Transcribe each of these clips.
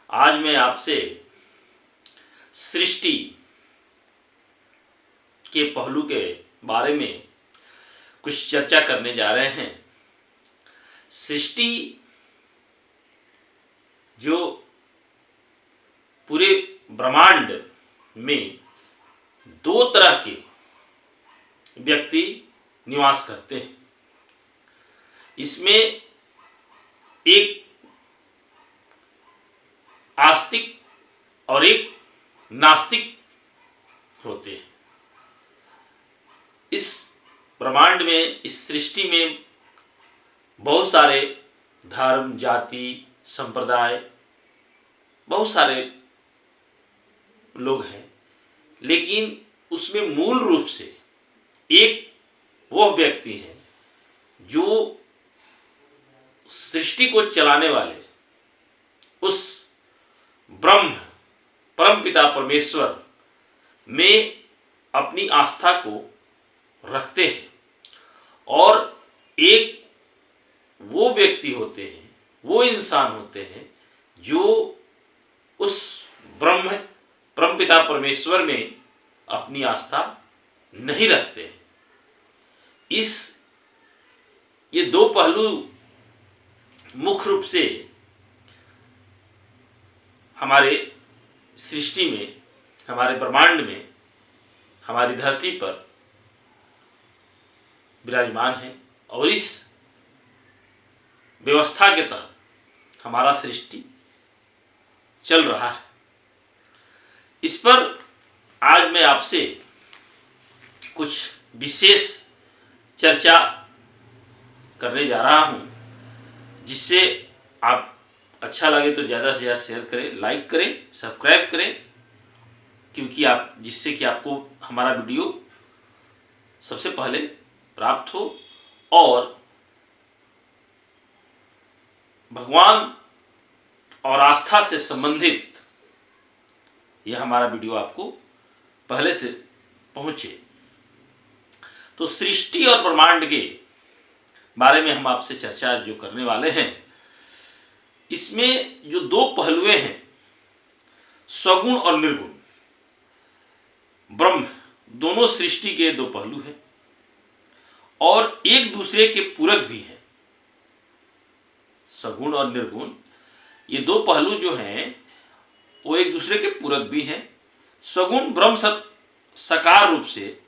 आज मैं आपसे सृष्टि के पहलू के बारे में कुछ चर्चा करने जा रहे हैं। सृष्टि जो पूरे ब्रह्मांड में दो तरह के व्यक्ति निवास करते हैं। इसमें एक आस्तिक और एक नास्तिक होते हैं। इस ब्रह्मांड में, इस सृष्टि में बहुत सारे धर्म, जाति, संप्रदाय, बहुत सारे लोग हैं, लेकिन उसमें मूल रूप से एक वह व्यक्ति है जो सृष्टि को चलाने वाले उस ब्रह्म परमपिता परमेश्वर में अपनी आस्था को रखते हैं। और एक वो व्यक्ति होते हैं, वो इंसान होते हैं जो उस ब्रह्म परमपिता परमेश्वर में अपनी आस्था नहीं रखते हैं। ये दो पहलू मुख्य रूप से हमारे सृष्टि में, हमारे ब्रह्मांड में, हमारी धरती पर विराजमान है। और इस व्यवस्था के तहत हमारा सृष्टि चल रहा है। इस पर आज मैं आपसे कुछ विशेष चर्चा करने जा रहा हूं, जिससे आप अच्छा लगे तो ज़्यादा से ज़्यादा शेयर करें, लाइक करें, सब्सक्राइब करें, क्योंकि जिससे कि आपको हमारा वीडियो सबसे पहले प्राप्त हो और भगवान और आस्था से संबंधित यह हमारा वीडियो आपको पहले से पहुंचे। तो सृष्टि और ब्रह्मांड के बारे में हम आपसे चर्चा जो करने वाले हैं, इसमें जो दो पहलुएं हैं, सगुण और निर्गुण, ब्रह्म, दोनों सृष्टि के दो पहलू हैं और एक दूसरे के पूरक भी हैं। सगुण और निर्गुण ये दो पहलू जो हैं वो एक दूसरे के पूरक भी हैं। सगुण ब्रह्म साकार रूप से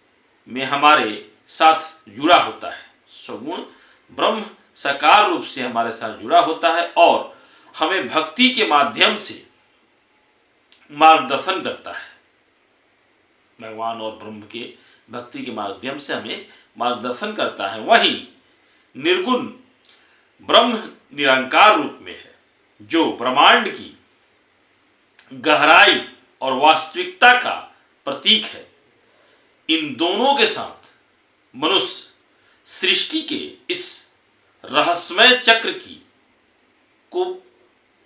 में हमारे साथ जुड़ा होता है। सगुण ब्रह्म साकार रूप से हमारे साथ जुड़ा होता है और हमें भक्ति के माध्यम से मार्गदर्शन करता है। भगवान और ब्रह्म के भक्ति के माध्यम से हमें मार्गदर्शन करता है। वहीं निर्गुण ब्रह्म निरंकार रूप में है, जो ब्रह्मांड की गहराई और वास्तविकता का प्रतीक है। इन दोनों के साथ मनुष्य सृष्टि के इस रहस्यमय चक्र को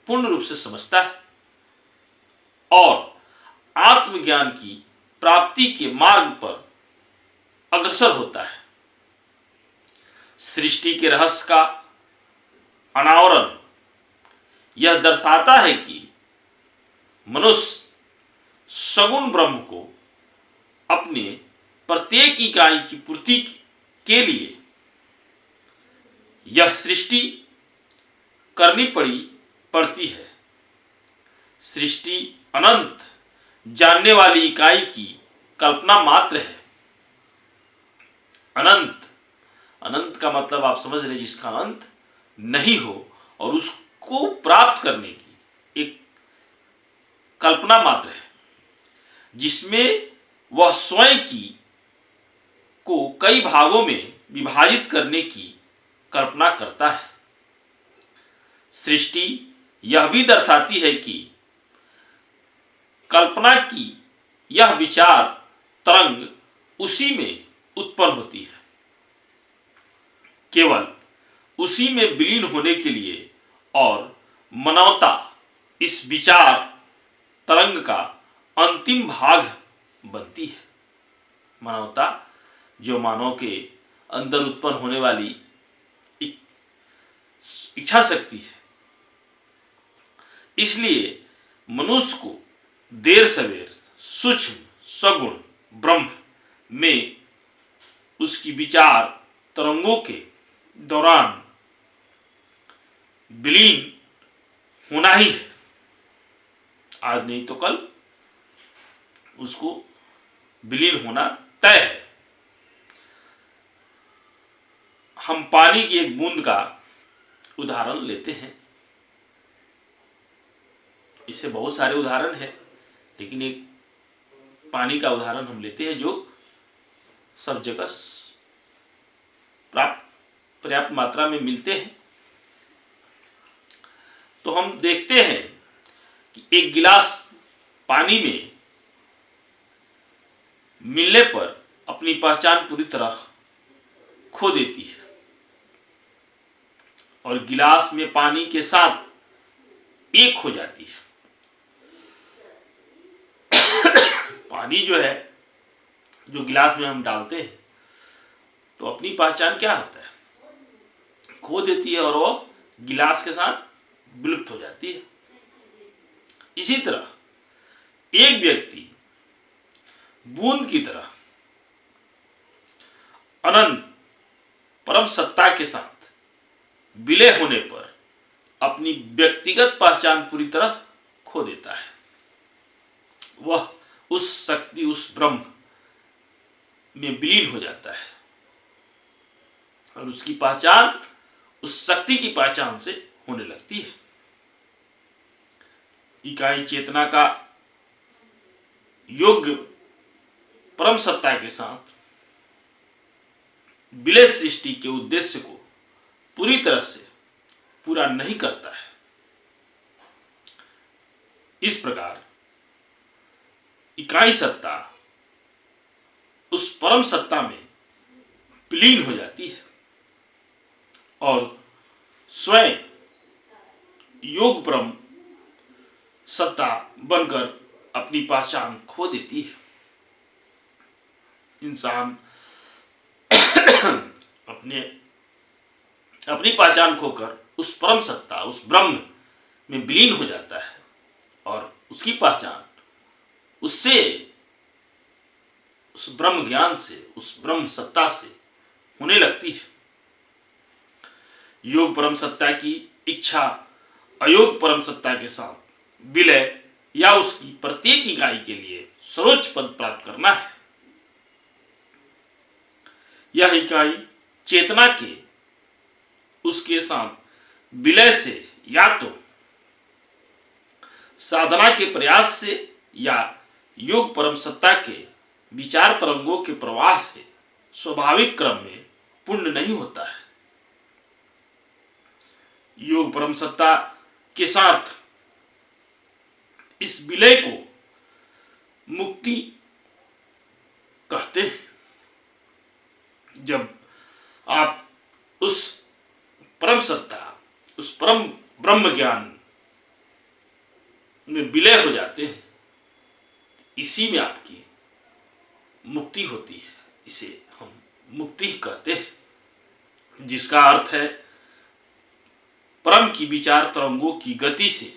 पूर्ण रूप से समझता है और आत्मज्ञान की प्राप्ति के मार्ग पर अग्रसर होता है। सृष्टि के रहस्य का अनावरण यह दर्शाता है कि मनुष्य सगुण ब्रह्म को अपने प्रत्येक इकाई की पूर्ति के लिए यह सृष्टि करनी पड़ती है। सृष्टि अनंत जानने वाली इकाई की कल्पना मात्र है। अनंत का मतलब आप समझ रहे, जिसका अंत नहीं हो और उसको प्राप्त करने की एक कल्पना मात्र है, जिसमें वह स्वयं को कई भागों में विभाजित करने की कल्पना करता है। सृष्टि यह भी दर्शाती है कि कल्पना की यह विचार तरंग उसी में उत्पन्न होती है। केवल उसी में विलीन होने के लिए और मानवता इस विचार तरंग का अंतिम भाग बनती है। मानवता जो मानव के अंदर उत्पन्न होने वाली इच्छा शक्ति है, इसलिए मनुष्य को देर सवेर सूक्ष्म सगुण ब्रह्म में उसकी विचार तरंगों के दौरान विलीन होना ही है। आज नहीं तो कल उसको विलीन होना तय है। हम पानी की एक बूंद का उदाहरण लेते हैं। इसे बहुत सारे उदाहरण हैं, लेकिन एक पानी का उदाहरण हम लेते हैं जो सब जगह पर्याप्त मात्रा में मिलते हैं। तो हम देखते हैं कि एक गिलास पानी में मिलने पर अपनी पहचान पूरी तरह खो देती है और गिलास में पानी के साथ एक हो जाती है। पानी जो है, जो गिलास में हम डालते हैं, तो अपनी पहचान क्या होता है, खो देती है और वो गिलास के साथ विलुप्त हो जाती है। इसी तरह एक व्यक्ति बूंद की तरह अनंत परम सत्ता के साथ विलय होने पर अपनी व्यक्तिगत पहचान पूरी तरह खो देता है। वह उस शक्ति, उस ब्रह्म में विलीन हो जाता है और उसकी पहचान उस शक्ति की पहचान से होने लगती है। इकाई चेतना का योग परम सत्ता के साथ विलय सृष्टि के उद्देश्य को पूरी तरह से पूरा नहीं करता है। इस प्रकार इकाई सत्ता उस परम सत्ता में विलीन हो जाती है और स्वयं योग परम सत्ता बनकर अपनी पहचान खो देती है। इंसान अपनी पहचान खोकर उस परम सत्ता, उस ब्रह्म में विलीन हो जाता है और उसकी पहचान उससे, उस ब्रह्म ज्ञान से, उस ब्रह्म सत्ता से होने लगती है। योग परम सत्ता की इच्छा अयोग परम सत्ता के साथ विलय या उसकी प्रत्येक इकाई के लिए सर्वोच्च पद प्राप्त करना है। यह इकाई चेतना के उसके साथ विलय से या तो साधना के प्रयास से या योग परम सत्ता के विचार तरंगों के प्रवाह से स्वाभाविक क्रम में पूर्ण नहीं होता है। योग परम सत्ता के साथ इस विलय को मुक्ति कहते हैं। जब आप उस परम सत्ता, उस परम ब्रह्म ज्ञान में विलय हो जाते हैं, इसी में आपकी मुक्ति होती है। इसे हम मुक्ति कहते हैं, जिसका अर्थ है परम की विचार तरंगों की गति से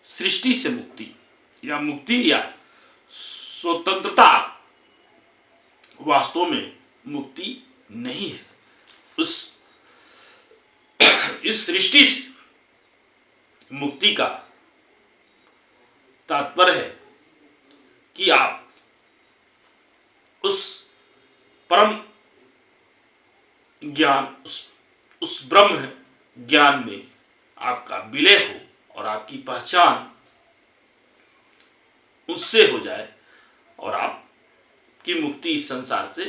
सृष्टि से मुक्ति या स्वतंत्रता वास्तव में मुक्ति नहीं है। इस सृष्टि से मुक्ति का तात्पर्य है कि आप उस परम ज्ञान, उस ब्रह्म ज्ञान में आपका विलय हो और आपकी पहचान उससे हो जाए और आपकी मुक्ति इस संसार से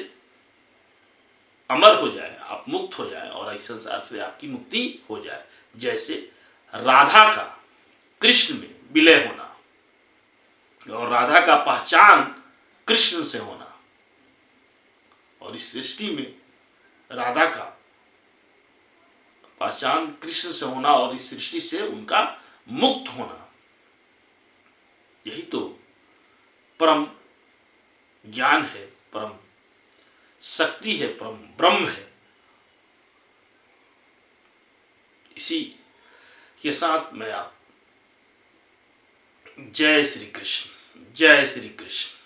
अमर हो जाए, आप मुक्त हो जाए और इस संसार से आपकी मुक्ति हो जाए। जैसे राधा का कृष्ण में विलय होना और राधा का पहचान कृष्ण से होना और इस सृष्टि में राधा का पहचान कृष्ण से होना और इस सृष्टि से उनका मुक्त होना, यही तो परम ज्ञान है, परम शक्ति है, परम ब्रह्म है। इसी के साथ मैं जय श्री कृष्ण, जय श्री कृष्ण।